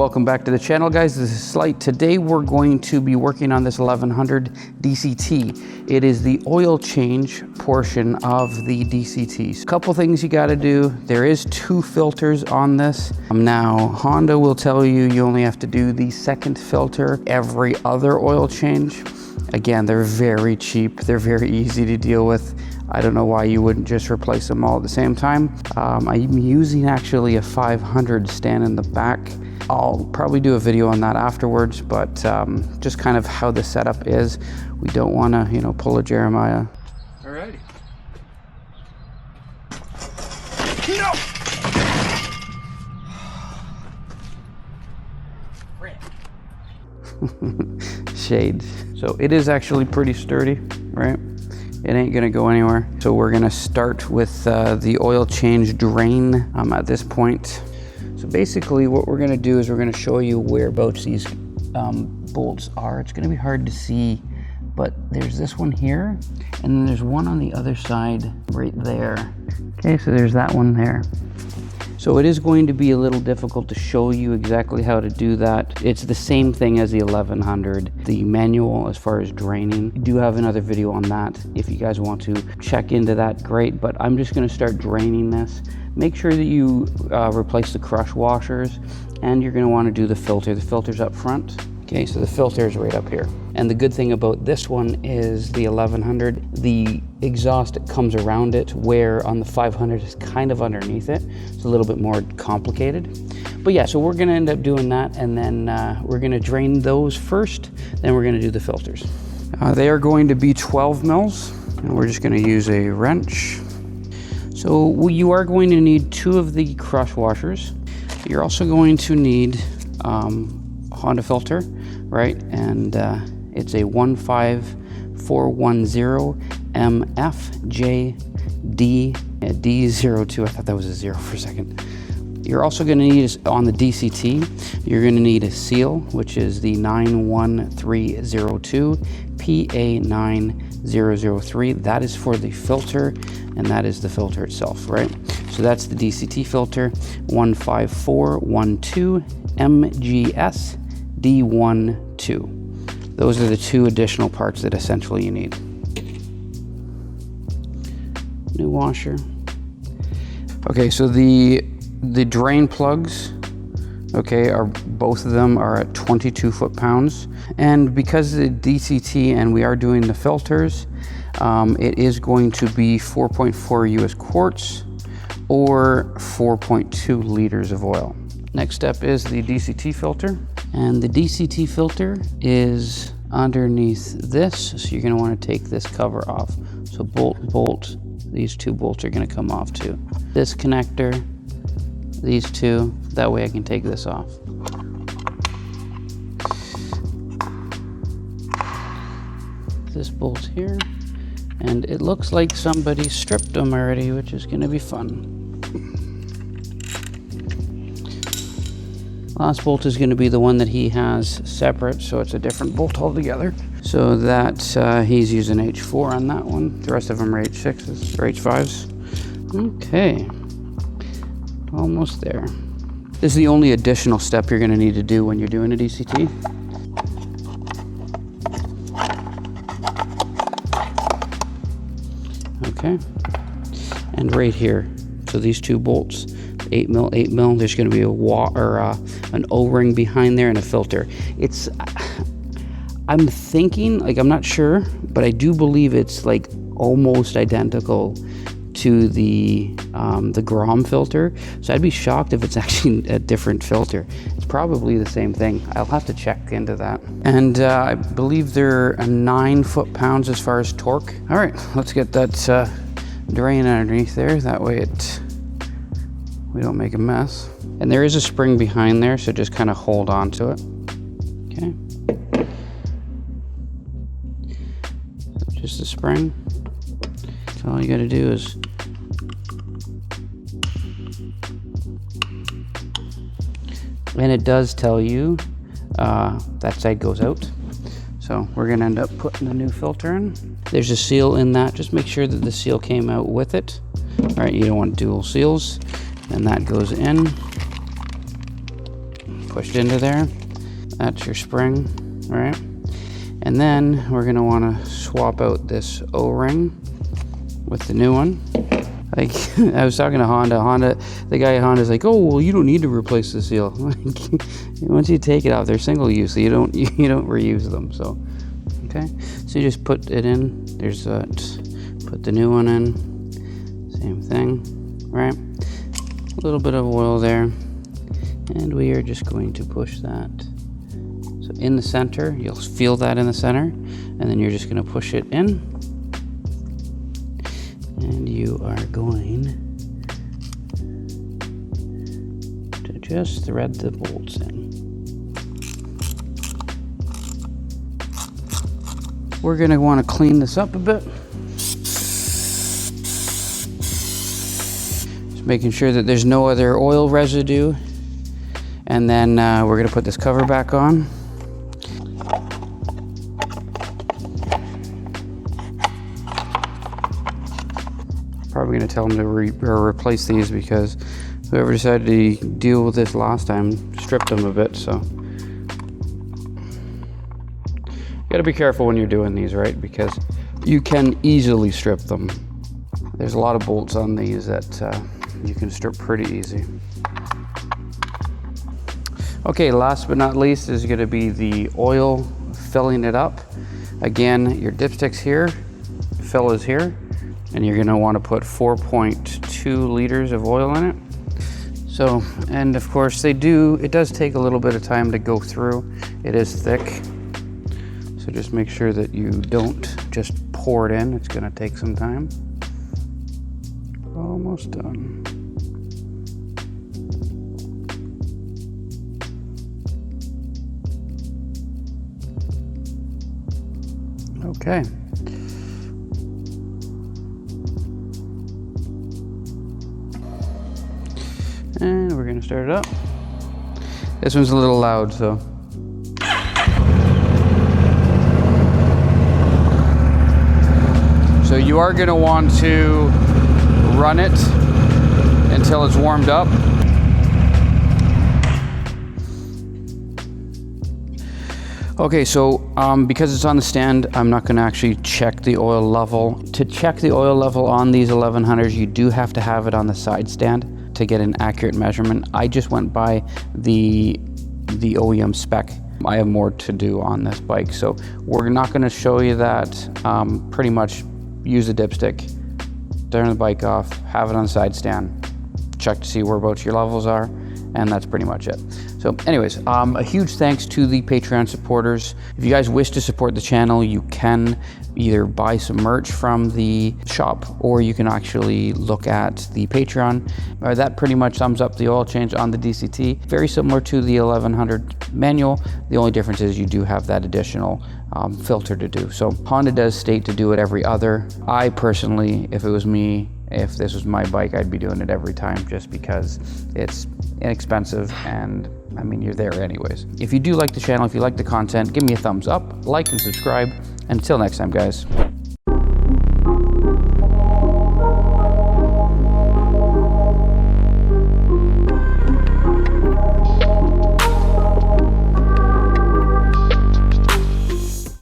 Welcome back to the channel, guys. This is Slight. Today we're going to be working on this 1100 DCT. It is the oil change portion of the DCT. A couple things you got to do. There is 2 filters on this. Now Honda will tell you you only have to do the second filter every other oil change. Again, they're very cheap. They're very easy to deal with. I don't know why you wouldn't just replace them all at the same time. I'm using actually a 500 stand in the back. I'll probably do a video on that afterwards, but just kind of how the setup is. We don't want to, you know, pull a Jeremiah. Alrighty. No! Shades. So it is actually pretty sturdy, right? It ain't gonna go anywhere. So we're gonna start with the oil change drain at this point. So basically what we're gonna do is we're gonna show you whereabouts these bolts are. It's gonna be hard to see, but there's this one here, and then there's one on the other side right there. Okay, so there's that one there. So it is going to be a little difficult to show you exactly how to do that. It's the same thing as the 1100, the manual as far as draining. We do have another video on that. If you guys want to check into that, great, but I'm just gonna start draining this. Make sure that you replace the crush washers, and you're gonna wanna do the filter. The filter's up front. Okay, so the filter is right up here. And the good thing about this one is the 1100, the exhaust comes around it, where on the 500 is kind of underneath it. It's a little bit more complicated. But yeah, so we're gonna end up doing that, and then we're gonna drain those first, then we're gonna do the filters. They are going to be 12 mils, and we're just gonna use a wrench. So you are going to need 2 of the crush washers. You're also going to need Honda filter, right? And it's a 15410 MFJD D02. I thought that was a 0 for a second. You're also going to need, on the DCT, you're going to need a seal, which is the 91302 PA9003. That is for the filter, and that is the filter itself, right? So that's the DCT filter, 15412 MGS D12. Those are the 2 additional parts that essentially you need. New washer. Okay, so the drain plugs, okay, are both of them are at 22 foot-pounds, and because of the DCT and we are doing the filters, it is going to be 4.4 US quarts or 4.2 liters of oil. Next step is the DCT filter, and the DCT filter is underneath this, so you're going to want to take this cover off. So bolt, these 2 bolts are going to come off too. This connector, these 2, that way I can take this off. This bolt here, and it looks like somebody stripped them already, which is going to be fun. Last bolt is going to be the one that he has separate, so it's a different bolt altogether. So that he's using H4 on that one. The rest of them are H6s or H5s. Okay, almost there. This is the only additional step you're going to need to do when you're doing a DCT. Okay, and right here, so these 2 bolts, 8 mil, there's going to be an O-ring behind there and a filter. I'm thinking, like, I'm not sure, but I do believe it's like almost identical to the Grom filter. So I'd be shocked if it's actually a different filter. It's probably the same thing. I'll have to check into that. And I believe they're 9 foot-pounds as far as torque. All right, let's get that drain underneath there. That way we don't make a mess. And there is a spring behind there, so just kind of hold on to it. Okay. Just a spring. So all you gotta do is and it does tell you that side goes out. So we're gonna end up putting the new filter in. There's a seal in that. Just make sure that the seal came out with it. All right, you don't want dual seals. And that goes in. pushed into there. That's your spring, right? And then we're gonna wanna swap out this O-ring with the new one. Like, I was talking to Honda, the guy at Honda's like, oh, well, you don't need to replace the seal. Like, once you take it off, they're single use, so you don't reuse them, so. Okay, so you just put it in, there's that, put the new one in, same thing, right? A little bit of oil there, and we are just going to push that. So in the center, you'll feel that in the center, and then you're just gonna push it in. And you are going to just thread the bolts in. We're going to want to clean this up a bit. Just making sure that there's no other oil residue. And then we're going to put this cover back on. Probably going to tell them to replace these, because whoever decided to deal with this last time stripped them a bit, so. You gotta be careful when you're doing these, right? Because you can easily strip them. There's a lot of bolts on these that you can strip pretty easy. Okay, last but not least is gonna be the oil, filling it up. Again, your dipsticks here, fill is here. And you're gonna wanna put 4.2 liters of oil in it. So, and of course it does take a little bit of time to go through. It is thick. So just make sure that you don't just pour it in. It's gonna take some time. Almost done. Okay. And we're gonna start it up. This one's a little loud, so. So you are gonna want to run it until it's warmed up. Okay, so because it's on the stand, I'm not gonna actually check the oil level. To check the oil level on these 1100s, you do have to have it on the side stand to get an accurate measurement. I just went by the OEM spec. I have more to do on this bike, so we're not gonna show you that. Pretty much use a dipstick, turn the bike off, have it on the side stand, check to see whereabouts your levels are, and that's pretty much it. So anyways, a huge thanks to the Patreon supporters. If you guys wish to support the channel, you can either buy some merch from the shop, or you can actually look at the Patreon. That pretty much sums up the oil change on the DCT. Very similar to the 1100 manual. The only difference is you do have that additional filter to do. So Honda does state to do it every other. I personally, if it was me, if this was my bike, I'd be doing it every time, just because it's inexpensive, and I mean, you're there anyways. If you do like the channel, if you like the content, give me a thumbs up, like and subscribe. And until next time, guys.